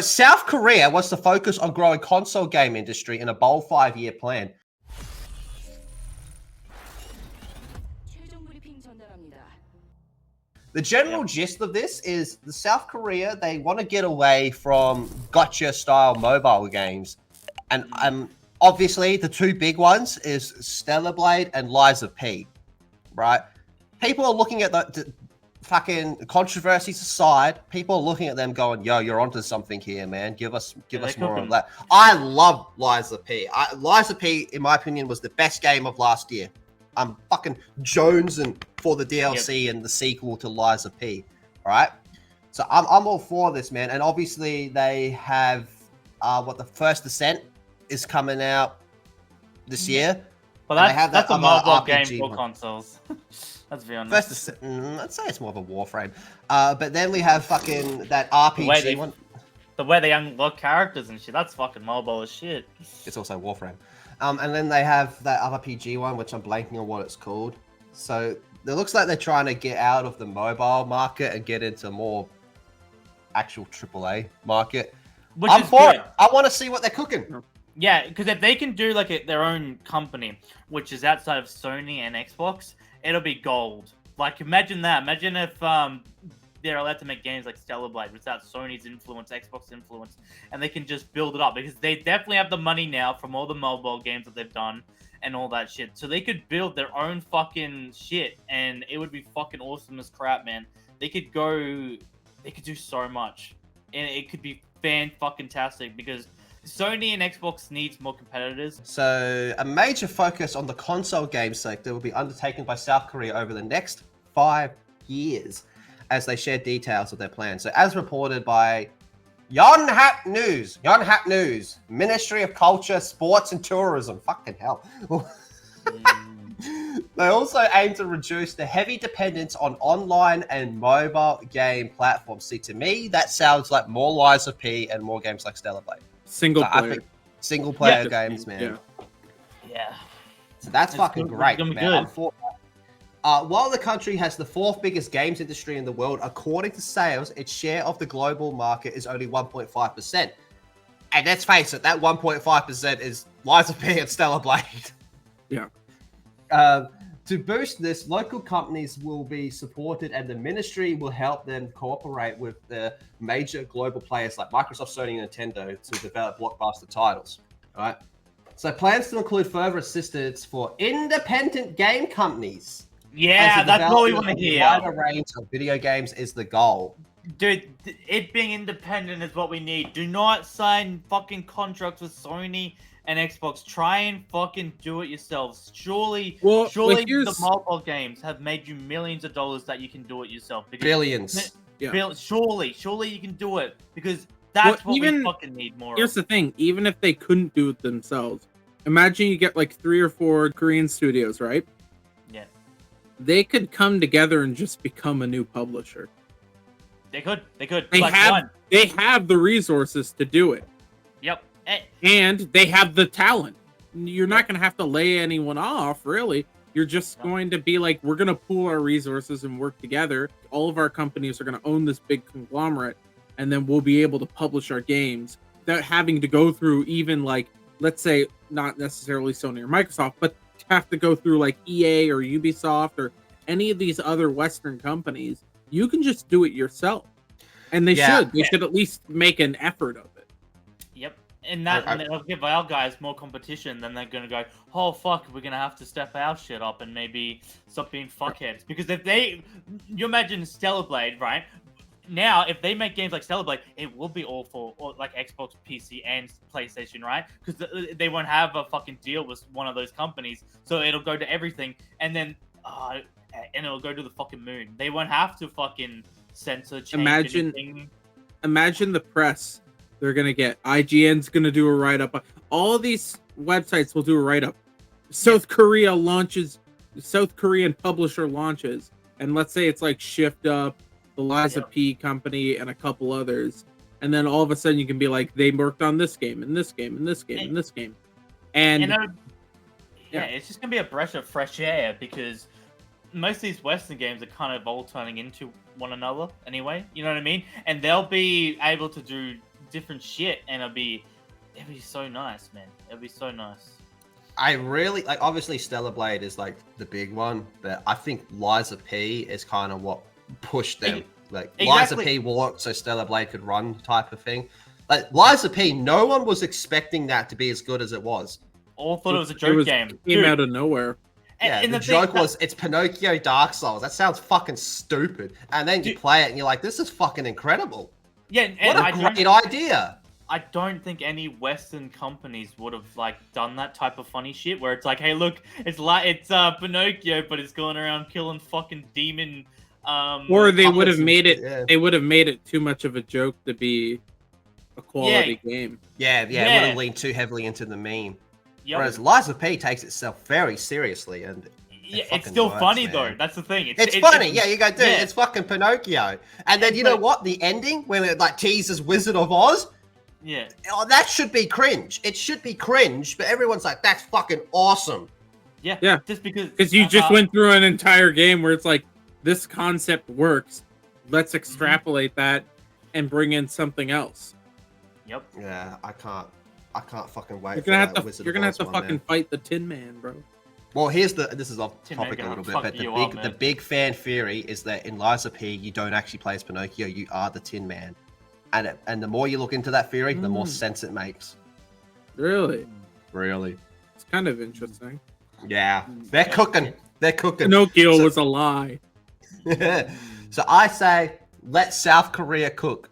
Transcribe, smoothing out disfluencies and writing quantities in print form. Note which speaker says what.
Speaker 1: South Korea wants to focus on growing console game industry in a bold 5-year plan. The general gist of this is the South Korea, they want to get away from gotcha style mobile games. And obviously the two big ones is Stellar Blade and Liza P, right? People are looking at the fucking controversies aside, people are looking at them going, yo, you're onto something here, man. Give us more of that. I love Liza P. Liza P, in my opinion, was the best game of last year. I'm fucking jonesing for the DLC and the sequel to Liza P. All right, so I'm all for this, man. And obviously they have the First Descent is coming out this year.
Speaker 2: Well, that's a mobile game for consoles. Let's be honest.
Speaker 1: First Descent, I'd say it's more of a Warframe. But then we have fucking that RPG one.
Speaker 2: The way they unlock characters and shit, that's fucking mobile as shit.
Speaker 1: It's also Warframe. And then they have that RPG one, which I'm blanking on what it's called. So it looks like they're trying to get out of the mobile market and get into more actual AAA market. I'm for it. I want to see what they're cooking.
Speaker 2: Yeah, because if they can do like their own company, which is outside of Sony and Xbox, it'll be gold. Like, imagine that. Imagine if they're allowed to make games like Stellar Blade without Sony's influence, Xbox influence, and they can just build it up, because they definitely have the money now from all the mobile games that they've done and all that shit. So they could build their own fucking shit, and it would be fucking awesome as crap, man. They could do so much, and it could be fan-fucking-tastic, because Sony and Xbox needs more competitors.
Speaker 1: So a major focus on the console game sector will be undertaken by South Korea over the next 5 years, as they share details of their plans. So as reported by Yonhap News, Ministry of Culture, Sports and Tourism. Fucking hell. They also aim to reduce the heavy dependence on online and mobile game platforms. See, to me, that sounds like more Liza P and more games like Stellar Blade.
Speaker 3: Single player.
Speaker 1: I think single player games, man.
Speaker 2: Yeah.
Speaker 1: So that's fucking great, man. I'm for that. While the country has the 4th biggest games industry in the world, according to sales, its share of the global market is only 1.5%. And let's face it, that 1.5% is Liza P and Stellar Blade.
Speaker 3: Yeah.
Speaker 1: To boost this, local companies will be supported, and the ministry will help them cooperate with the major global players like Microsoft, Sony, and Nintendo to develop blockbuster titles. All right. So plans to include further assistance for independent game companies.
Speaker 2: Yeah, that's what we want to hear.
Speaker 1: A wider range of video games is the goal.
Speaker 2: Dude, it being independent is what we need. Do not sign fucking contracts with Sony and Xbox. Try and fucking do it yourselves. Surely the mobile games have made you millions of dollars that you can do it yourself.
Speaker 1: Billions.
Speaker 2: Yeah. Surely you can do it, because that's what we fucking need more of.
Speaker 3: Here's the thing, even if they couldn't do it themselves, imagine you get like 3 or 4 Korean studios, right?
Speaker 2: Yeah.
Speaker 3: They could come together and just become a new publisher.
Speaker 2: They could.
Speaker 3: They have the resources to do it.
Speaker 2: Yep.
Speaker 3: And they have the talent. You're not going to have to lay anyone off, really. You're just going to be like, we're going to pool our resources and work together. All of our companies are going to own this big conglomerate, and then we'll be able to publish our games without having to go through even like, let's say, not necessarily Sony or Microsoft, but have to go through like EA or Ubisoft or any of these other Western companies. You can just do it yourself. And they should. They should at least make an effort of it.
Speaker 2: Yep. And it'll give our guys more competition. Then they're going to go, oh, fuck, we're going to have to step our shit up and maybe stop being fuckheads. Because you imagine Stellar Blade, right? Now, if they make games like Stellar Blade, it will be all for like Xbox, PC, and PlayStation, right? Because they won't have a fucking deal with one of those companies, so it'll go to everything, and then it'll go to the fucking moon. They won't have to fucking censor, change anything.
Speaker 3: Imagine the press they're gonna get. IGN's gonna do a write-up. All these websites will do a write-up. South Korean publisher launches, and let's say it's like Shift Up, the Liza P company, and a couple others, and then all of a sudden you can be like, they worked on this game and this game and this game and this game, and
Speaker 2: it's just gonna be a breath of fresh air, because most of these Western games are kind of all turning into one another anyway. You know what I mean? And they'll be able to do different shit, and it'd be so nice, man. It'd be so nice.
Speaker 1: I really like. Obviously, Stellar Blade is like the big one, but I think Liza P is kind of what pushed them. Like
Speaker 2: Exactly.
Speaker 1: Liza P walked so Stellar Blade could run, type of thing. Like Liza P, no one was expecting that to be as good as it was.
Speaker 2: All thought it was a joke game.
Speaker 3: Came
Speaker 2: Dude,
Speaker 3: out of nowhere.
Speaker 1: Yeah,
Speaker 2: and
Speaker 1: the
Speaker 2: thing-
Speaker 1: joke was it's Pinocchio Dark Souls. That sounds fucking stupid. And then you
Speaker 2: Dude.
Speaker 1: play it and you're like, this is fucking incredible.
Speaker 2: yeah, and
Speaker 1: What
Speaker 2: I
Speaker 1: a
Speaker 2: don't-
Speaker 1: great idea.
Speaker 2: I don't think any Western companies would have like done that type of funny shit where it's like, hey, look, it's Pinocchio, but it's going around killing fucking demon.
Speaker 3: Or they would have
Speaker 1: puppets and
Speaker 3: made it.
Speaker 1: shit, yeah.
Speaker 3: They would have made it too much of a joke to be a quality game.
Speaker 1: Yeah, it would
Speaker 2: Yeah.
Speaker 1: have leaned too heavily into the meme.
Speaker 2: Yep.
Speaker 1: Whereas Liza P takes itself very seriously, and
Speaker 2: Yeah, it's
Speaker 1: fucking
Speaker 2: still
Speaker 1: works,
Speaker 2: funny
Speaker 1: man.
Speaker 2: though. That's the thing.
Speaker 1: it's funny. Yeah, you go, dude,
Speaker 2: yeah.
Speaker 1: it's fucking Pinocchio. And then you know
Speaker 2: But-
Speaker 1: what? The ending when it like teases Wizard of Oz.
Speaker 2: Yeah.
Speaker 1: Oh, that should be cringe. It should be cringe, but everyone's like, that's fucking awesome.
Speaker 2: Yeah.
Speaker 3: Yeah.
Speaker 2: Just because.
Speaker 3: Because you just went through an entire game where it's like, this concept works. Let's extrapolate that and bring in something else.
Speaker 2: Yep.
Speaker 1: Yeah, I can't fucking wait.
Speaker 3: You're gonna have
Speaker 1: that
Speaker 3: to.
Speaker 1: Wizard
Speaker 3: You're
Speaker 1: of
Speaker 3: gonna have
Speaker 1: Oz
Speaker 3: to
Speaker 1: one,
Speaker 3: fucking
Speaker 1: man.
Speaker 3: fight the Tin Man, bro.
Speaker 1: Well, this is off
Speaker 2: Tim, man,
Speaker 1: topic a
Speaker 2: gonna
Speaker 1: little bit,
Speaker 2: fuck
Speaker 1: but
Speaker 2: you up,
Speaker 1: the
Speaker 2: man.
Speaker 1: big fan theory is that in Liza P, you don't actually play as Pinocchio, you are the Tin Man. And the more you look into that theory, the more sense it makes.
Speaker 3: Really,
Speaker 1: Really?
Speaker 3: it's kind of interesting.
Speaker 1: Yeah. They're cooking. They're cooking.
Speaker 3: Pinocchio
Speaker 1: So-
Speaker 3: was a lie.
Speaker 1: So I say, let South Korea cook.